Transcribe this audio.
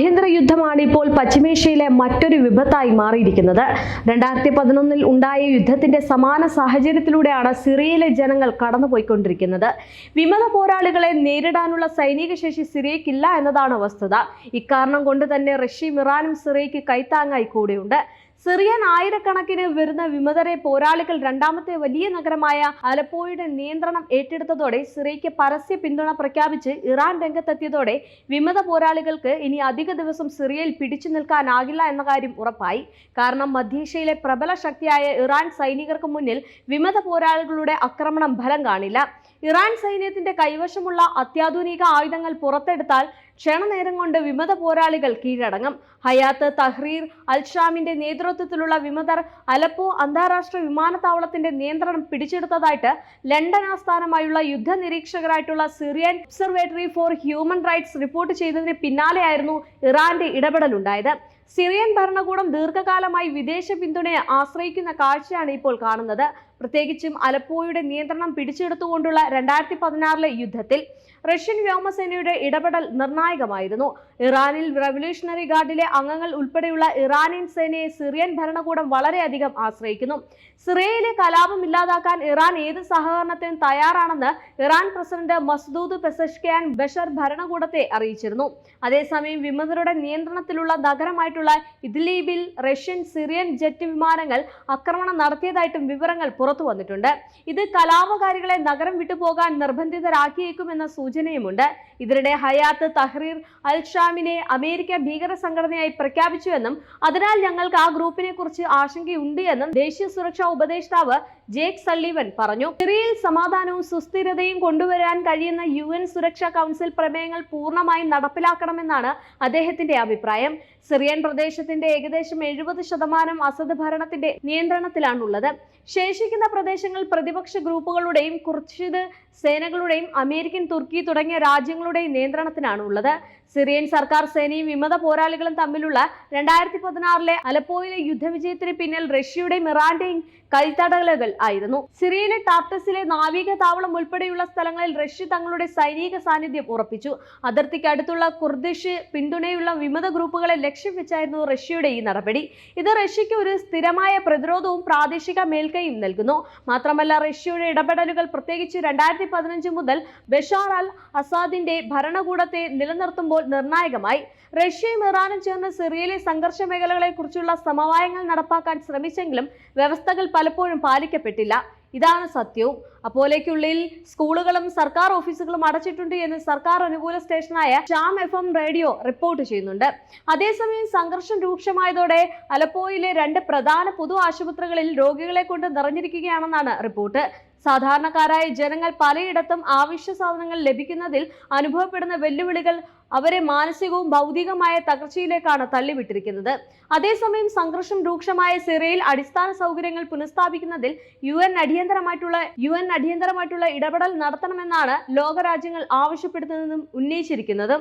ആഭ്യന്തര യുദ്ധമാണ് ഇപ്പോൾ പശ്ചിമേഷ്യയിലെ മറ്റൊരു വിപത്തായി മാറിയിരിക്കുന്നത്. 2011 ഉണ്ടായ യുദ്ധത്തിന്റെ സമാന സാഹചര്യത്തിലൂടെയാണ് സിറിയയിലെ ജനങ്ങൾ കടന്നുപോയിക്കൊണ്ടിരിക്കുന്നത്. വിമത പോരാളികളെ നേരിടാനുള്ള സൈനിക ശേഷി സിറിയയ്ക്കില്ല എന്നതാണ് വസ്തുത. ഇക്കാരണം കൊണ്ട് തന്നെ റഷ്യയും ഇറാനും സിറിയയ്ക്ക് കൈത്താങ്ങായി കൂടെയുണ്ട്. സിറിയൻ ആയിരക്കണക്കിന് വരുന്ന വിമതരെ പോരാളികൾ രണ്ടാമത്തെ വലിയ നഗരമായ അലപ്പോയുടെ നിയന്ത്രണം ഏറ്റെടുത്തതോടെ സിറിയയ്ക്ക് പരസ്യ പിന്തുണ പ്രഖ്യാപിച്ച് ഇറാൻ രംഗത്തെത്തിയതോടെ വിമത പോരാളികൾക്ക് ഇനി അധിക ദിവസം സിറിയയിൽ പിടിച്ചു നിൽക്കാനാകില്ല എന്ന കാര്യം ഉറപ്പായി. കാരണം മധ്യേഷ്യയിലെ പ്രബല ശക്തിയായ ഇറാൻ സൈനികർക്ക് മുന്നിൽ വിമത പോരാളികളുടെ ആക്രമണം ഫലം കാണില്ല. ഇറാൻ സൈന്യത്തിന്റെ കൈവശമുള്ള അത്യാധുനിക ആയുധങ്ങൾ പുറത്തെടുത്താൽ ക്ഷണനേരം കൊണ്ട് വിമത പോരാളികൾ കീഴടങ്ങും. ഹയാത്ത് തഹ്രീർ അൽ ഷാമിന്റെ നേതൃത്വത്തിലുള്ള വിമതർ അലപ്പോ അന്താരാഷ്ട്ര വിമാനത്താവളത്തിന്റെ നിയന്ത്രണം പിടിച്ചെടുത്തതായിട്ട് ലണ്ടൻ ആസ്ഥാനമായുള്ള യുദ്ധ നിരീക്ഷകരായിട്ടുള്ള Syrian observatory for human rights report ചെയ്തതിന് പിന്നാലെയായിരുന്നു ഇറാന്റെ ഇടപെടലുണ്ടായത്. സിറിയൻ ഭരണകൂടം ദീർഘകാലമായി വിദേശ പിന്തുണയെ ആശ്രയിക്കുന്ന കാഴ്ചയാണ് ഇപ്പോൾ കാണുന്നത്. പ്രത്യേകിച്ചും അലപ്പോയുടെ നിയന്ത്രണം പിടിച്ചെടുത്തുകൊണ്ടുള്ള 2016 യുദ്ധത്തിൽ റഷ്യൻ വ്യോമസേനയുടെ ഇടപെടൽ നിർണായകമായിരുന്നു. ഇറാനിൽ റവല്യൂഷണറി ഗാർഡിലെ അംഗങ്ങൾ ഉൾപ്പെടെയുള്ള ഇറാനിയൻ സേനയെ സിറിയൻ ഭരണകൂടം വളരെയധികം ആശ്രയിക്കുന്നു. സിറിയയിലെ കലാപം ഇല്ലാതാക്കാൻ ഇറാൻ ഏത് സഹകരണത്തിനും തയ്യാറാണെന്ന് ഇറാൻ പ്രസിഡന്റ് മസ്ദൂദ് പെസഷ്കിയാൻ ബഷർ ഭരണകൂടത്തെ അറിയിച്ചിരുന്നു. അതേസമയം വിമതരുടെ നിയന്ത്രണത്തിലുള്ള നഗരമായിട്ടുള്ള ഇദ്ലീബിൽ റഷ്യൻ സിറിയൻ ജെറ്റ് വിമാനങ്ങൾ ആക്രമണം നടത്തിയതായിട്ടും വിവരങ്ങൾ പുറത്തു വന്നിട്ടുണ്ട്. ഇത് കലാപകാരികളെ നഗരം വിട്ടുപോകാൻ നിർബന്ധിതരാക്കിയേക്കുമെന്ന സൂചനയുമുണ്ട്. ഇതിനിടെ ഹയാത്ത് തഹ്രീർ അൽ ഷാമിനെ അമേരിക്ക ഭീകര സംഘടനയായി പ്രഖ്യാപിച്ചുവെന്നും അതിനാൽ ഞങ്ങൾക്ക് ആ ഗ്രൂപ്പിനെ കുറിച്ച് ആശങ്കയുണ്ട് എന്നും ദേശീയ സുരക്ഷാ ഉപദേഷ്ടാവ് ജേക്ക് സള്ളിവൻ പറഞ്ഞു. സിറിയയിൽ സമാധാനവും സുസ്ഥിരതയും കൊണ്ടുവരാൻ കഴിയുന്ന UN സുരക്ഷാ കൗൺസിൽ പ്രമേയങ്ങൾ പൂർണ്ണമായും നടപ്പിലാക്കണമെന്നാണ് അദ്ദേഹത്തിന്റെ അഭിപ്രായം. സിറിയൻ പ്രദേശത്തിന്റെ ഏകദേശം 70% അസദ് ഭരണത്തിന്റെ നിയന്ത്രണത്തിലാണുള്ളത്. ശേഷിക്കുന്ന പ്രദേശങ്ങൾ പ്രതിപക്ഷ ഗ്രൂപ്പുകളുടെയും കുർദിഷ് സേനകളുടെയും അമേരിക്കൻ, തുർക്കി തുടങ്ങിയ രാജ്യങ്ങളുടെയും നിയന്ത്രണത്തിനാണ് ഉള്ളത്. സിറിയൻ സർക്കാർ സേനയും വിമത പോരാളികളും തമ്മിലുള്ള 2016 അലപ്പോയിലെ യുദ്ധവിജയത്തിന് പിന്നിൽ റഷ്യയുടെയും ഇറാന്റെയും കൈത്തടകലുകൾ ആയിരുന്നു. സിറിയയിലെ ടാർട്ടസിലെ നാവിക താവളം ഉൾപ്പെടെയുള്ള സ്ഥലങ്ങളിൽ റഷ്യ തങ്ങളുടെ സൈനിക സാന്നിധ്യം ഉറപ്പിച്ചു. അതിർത്തിക്ക് അടുത്തുള്ള കുർദിഷ് പിന്തുണയുള്ള വിമത ഗ്രൂപ്പുകളെ ലക്ഷ്യം വെച്ചായിരുന്നു റഷ്യയുടെ ഈ നടപടി. ഇത് റഷ്യയ്ക്ക് ഒരു സ്ഥിരമായ പ്രതിരോധവും പ്രാദേശിക മേൽക്കൈയും നൽകുന്നു. മാത്രമല്ല റഷ്യയുടെ ഇടപെടലുകൾ പ്രത്യേകിച്ച് 2015 മുതൽ ബഷാർ അൽ അസാദിന്റെ ഭരണകൂടത്തെ നിലനിർത്തുമ്പോൾ നിർണായകമായി. റഷ്യയും ഇറാനും ചേർന്ന് സിറിയയിലെ സംഘർഷ മേഖലകളെ കുറിച്ചുള്ള സമവായങ്ങൾ നടപ്പാക്കാൻ ശ്രമിച്ചെങ്കിലും വ്യവസ്ഥകൾ പലപ്പോഴും പാലിക്കപ്പെട്ടില്ല. ഇതാണ് സത്യവും. അപ്പോലേക്കുള്ളിൽ സ്കൂളുകളും സർക്കാർ ഓഫീസുകളും അടച്ചിട്ടുണ്ട് എന്ന് സർക്കാർ അനുകൂല സ്റ്റേഷനായ ഷാം FM റേഡിയോ റിപ്പോർട്ട് ചെയ്യുന്നുണ്ട്. അതേസമയം സംഘർഷം രൂക്ഷമായതോടെ അലപ്പോയിലെ 2 പ്രധാന പൊതു ആശുപത്രികളിൽ രോഗികളെ കൊണ്ട് നിറഞ്ഞിരിക്കുകയാണെന്നാണ് റിപ്പോർട്ട്. സാധാരണക്കാരായ ജനങ്ങൾ പലയിടത്തും ആവശ്യ സാധനങ്ങൾ ലഭിക്കുന്നതിൽ അനുഭവപ്പെടുന്ന വെല്ലുവിളികൾ അവരെ മാനസികവും ഭൗതികമായ തകർച്ചയിലേക്കാണ് തള്ളിവിട്ടിരിക്കുന്നത്. അതേസമയം സംഘർഷം രൂക്ഷമായ സിറിയയിൽ അടിസ്ഥാന സൗകര്യങ്ങൾ പുനഃസ്ഥാപിക്കുന്നതിൽ UN അടിയന്തരമായിട്ടുള്ള ഇടപെടൽ നടത്തണമെന്നാണ് ലോകരാജ്യങ്ങൾ ആവശ്യപ്പെടുന്നതെന്നും ഉന്നയിച്ചിരിക്കുന്നത്.